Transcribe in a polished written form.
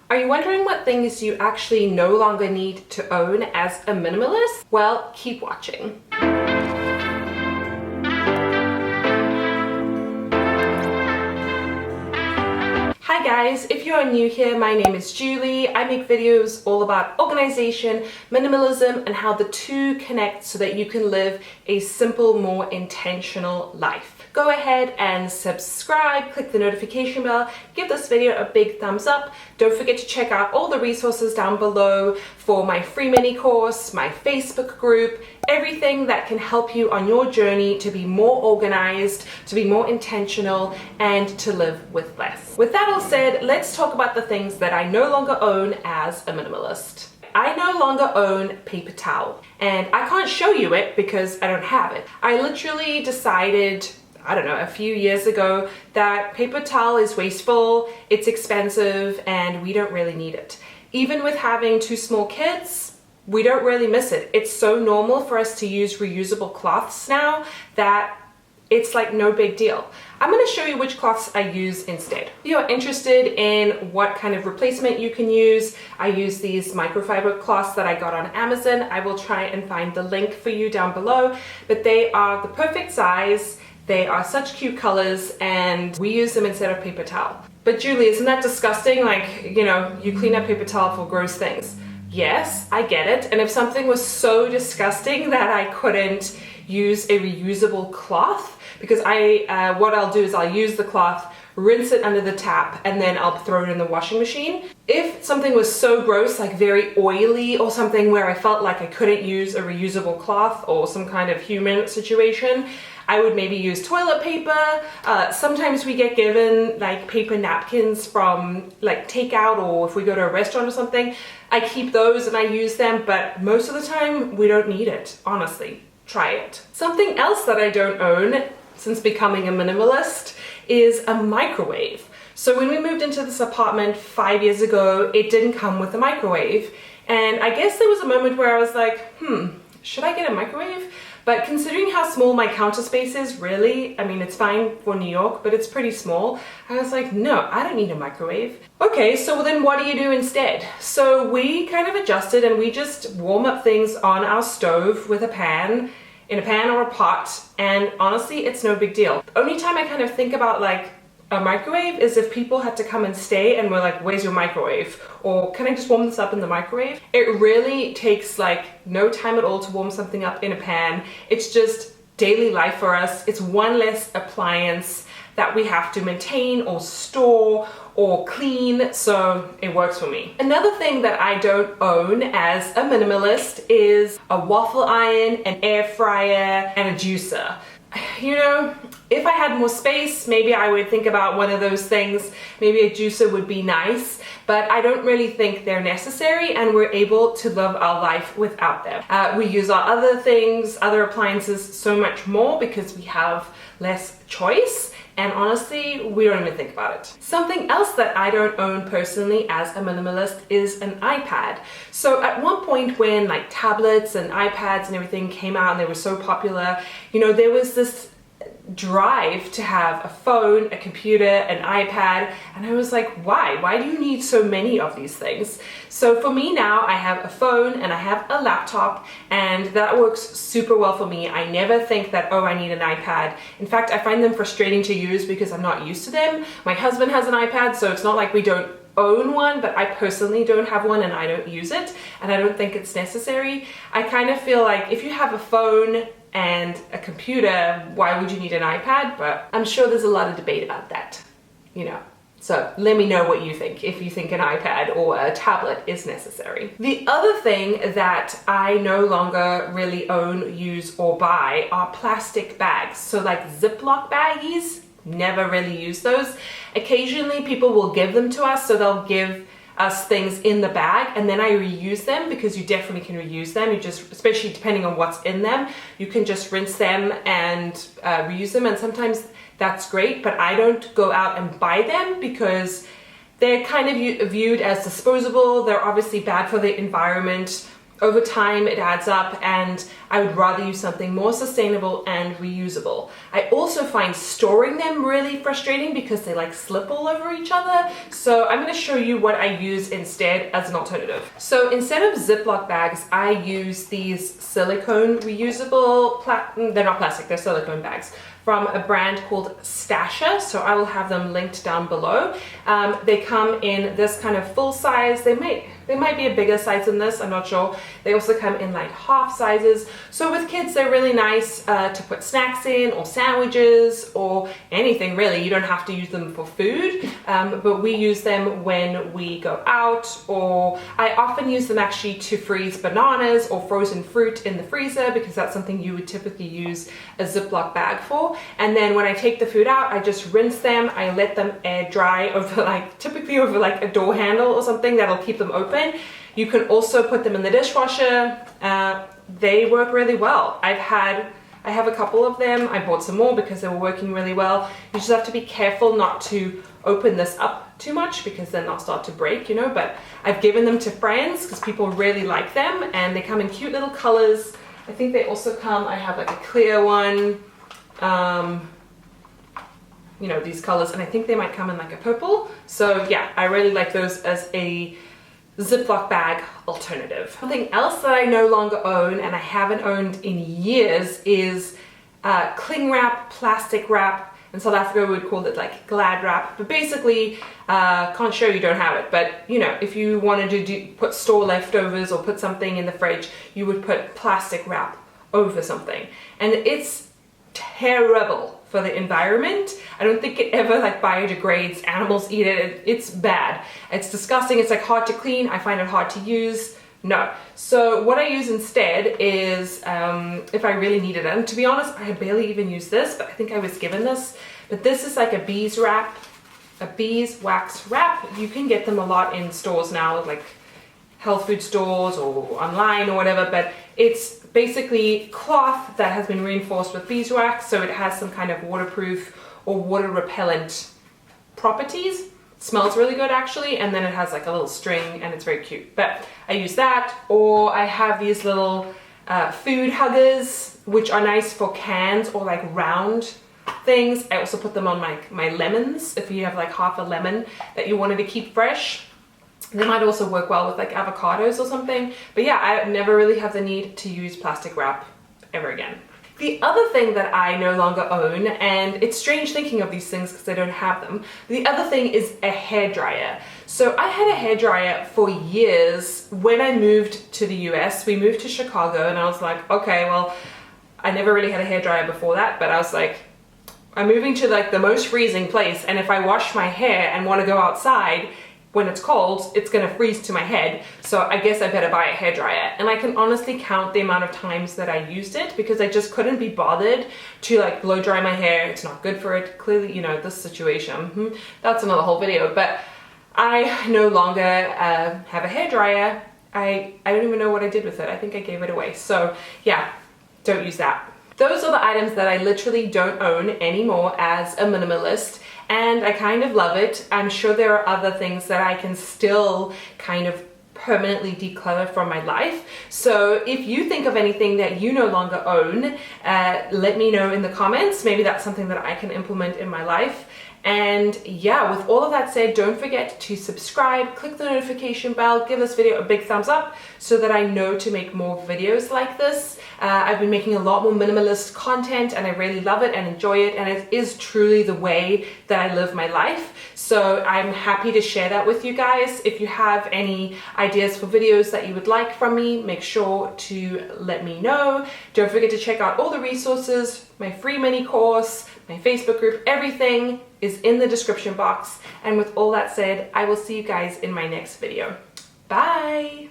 Are you wondering what things you actually no longer need to own as a minimalist? Well, keep watching. Hi guys, if you are new here, my name is Julie. I make videos all about organization, minimalism, and how the two connect so that you can live a simple, more intentional life. Go ahead and subscribe, click the notification bell, give this video a big thumbs up. Don't forget to check out all the resources down below for my free mini course, my Facebook group, everything that can help you on your journey to be more organized, to be more intentional, and to live with less. With that all said, let's talk about the things that I no longer own as a minimalist. I no longer own paper towel, and I can't show you it because I don't have it. I literally decided, I don't know, a few years ago that paper towel is wasteful, it's expensive, and we don't really need it. Even with having two small kids, we don't really miss it. It's so normal for us to use reusable cloths now that it's like no big deal. I'm going to show you which cloths I use instead. If you're interested in what kind of replacement you can use, I use these microfiber cloths that I got on Amazon. I will try and find the link for you down below, but they are the perfect size. They are such cute colors, and we use them instead of paper towel. But Julie, isn't that disgusting? Like, you know, you clean up paper towel for gross things. Yes, I get it. And if something was so disgusting that I couldn't use a reusable cloth, because what I'll do is I'll use the cloth, rinse it under the tap, and then I'll throw it in the washing machine. If something was so gross, like very oily or something where I felt like I couldn't use a reusable cloth or some kind of human situation, I would maybe use toilet paper. Sometimes we get given like paper napkins from like takeout, or if we go to a restaurant or something, I keep those and I use them, but most of the time we don't need it, honestly. Try it. Something else that I don't own since becoming a minimalist is a microwave. So when we moved into this apartment 5 years ago, it didn't come with a microwave. And I guess there was a moment where I was like, should I get a microwave? But considering how small my counter space is, really, I mean, it's fine for New York, but it's pretty small. I was like, no, I don't need a microwave. Okay, so then what do you do instead? So we kind of adjusted and we just warm up things on our stove with a pan, in a pan or a pot, and honestly, it's no big deal. The only time I kind of think about like a microwave is if people had to come and stay and we're like, where's your microwave? Or can I just warm this up in the microwave? It really takes like no time at all to warm something up in a pan. It's just daily life for us. It's one less appliance that we have to maintain or store or clean, so it works for me. Another thing that I don't own as a minimalist is a waffle iron, an air fryer, and a juicer. You know, if I had more space, maybe I would think about one of those things. Maybe a juicer would be nice, but I don't really think they're necessary, and we're able to live our life without them. We use our other things, other appliances so much more because we have less choice. And honestly, we don't even think about it. Something else that I don't own personally as a minimalist is an iPad. So at one point when like tablets and iPads and everything came out and they were so popular, you know, there was this drive to have a phone, a computer, an iPad, and I was like, why? Why do you need so many of these things? So for me now, I have a phone and I have a laptop, and that works super well for me. I never think that, oh, I need an iPad. In fact, I find them frustrating to use because I'm not used to them. My husband has an iPad, so it's not like we don't own one, but I personally don't have one and I don't use it, and I don't think it's necessary. I kind of feel like if you have a phone and a computer, why would you need an iPad? But I'm sure there's a lot of debate about that, you know. So let me know what you think, if you think an iPad or a tablet is necessary. The other thing that I no longer really own, use, or buy are plastic bags. So like Ziploc baggies, never really use those. Occasionally people will give them to us, so they'll give us things in the bag and then I reuse them, because you definitely can reuse them. You just, especially depending on what's in them, you can just rinse them and reuse them, and sometimes that's great, but I don't go out and buy them because they're kind of viewed as disposable. They're obviously bad for the environment. over time it adds up, and I would rather use something more sustainable and reusable. I also find storing them really frustrating because they like slip all over each other. So I'm going to show you what I use instead as an alternative. So instead of Ziploc bags, I use these silicone reusable, they're not plastic, they're silicone bags from a brand called Stasha. So I will have them linked down below. They come in this kind of full size. They might be a bigger size than this, I'm not sure. They also come in like half sizes. So with kids, they're really nice to put snacks in, or sandwiches, or anything really. You don't have to use them for food, but we use them when we go out, or I often use them actually to freeze bananas or frozen fruit in the freezer, because that's something you would typically use a Ziploc bag for. And then when I take the food out, I just rinse them. I let them air dry over typically over a door handle or something that'll keep them open. You can also put them in the dishwasher. They work really well. I have a couple of them. I bought some more because they were working really well. You just have to be careful not to open this up too much, because then they'll start to break, but I've given them to friends because people really like them, and they come in cute little colors. I think they also come, I have like a clear one, these colors, and I think they might come in like a purple. So yeah, I really like those as a Ziploc bag alternative. Something else that I no longer own, and I haven't owned in years, is cling wrap, plastic wrap. In South Africa we would call it like glad wrap, but basically, can't show you don't have it, but if you wanted to put store leftovers or put something in the fridge, you would put plastic wrap over something, and it's terrible for the environment. I don't think it ever biodegrades. Animals eat it. It's bad. It's disgusting. It's hard to clean. I find it hard to use. No. So what I use instead is, if I really need it, and to be honest, I barely even use this, but I think I was given this, but this is like a beeswax wrap. You can get them a lot in stores now, like health food stores or online or whatever, but it's basically cloth that has been reinforced with beeswax, so it has some kind of waterproof or water repellent properties. It smells really good actually, and then it has like a little string, and it's very cute. But I use that, or I have these little food huggers, which are nice for cans or like round things. I also put them on my lemons. If you have like half a lemon that you wanted to keep fresh, they might also work well with like avocados or something. But yeah, I never really have the need to use plastic wrap ever again. The other thing that I no longer own, and it's strange thinking of these things because I don't have them, the other thing is a hairdryer. So I had a hairdryer for years. When I moved to the US, we moved to Chicago, and I was like, okay, well, I never really had a hairdryer before that, but I was like, I'm moving to like the most freezing place, and if I wash my hair and want to go outside, when it's cold, it's gonna freeze to my head, so I guess I better buy a hairdryer. And I can honestly count the amount of times that I used it, because I just couldn't be bothered to like blow dry my hair. It's not good for it. Clearly, this situation, that's another whole video, but I no longer have a hairdryer. I don't even know what I did with it. I think I gave it away. So yeah, don't use that. Those are the items that I literally don't own anymore as a minimalist, and I kind of love it. I'm sure there are other things that I can still kind of permanently declutter from my life. So if you think of anything that you no longer own, let me know in the comments. Maybe that's something that I can implement in my life. And yeah, with all of that said, don't forget to subscribe, click the notification bell, give this video a big thumbs up so that I know to make more videos like this. I've been making a lot more minimalist content, and I really love it and enjoy it, and it is truly the way that I live my life. So I'm happy to share that with you guys. If you have any ideas for videos that you would like from me, make sure to let me know. Don't forget to check out all the resources, my free mini course, my Facebook group, everything is in the description box. And with all that said, I will see you guys in my next video. Bye!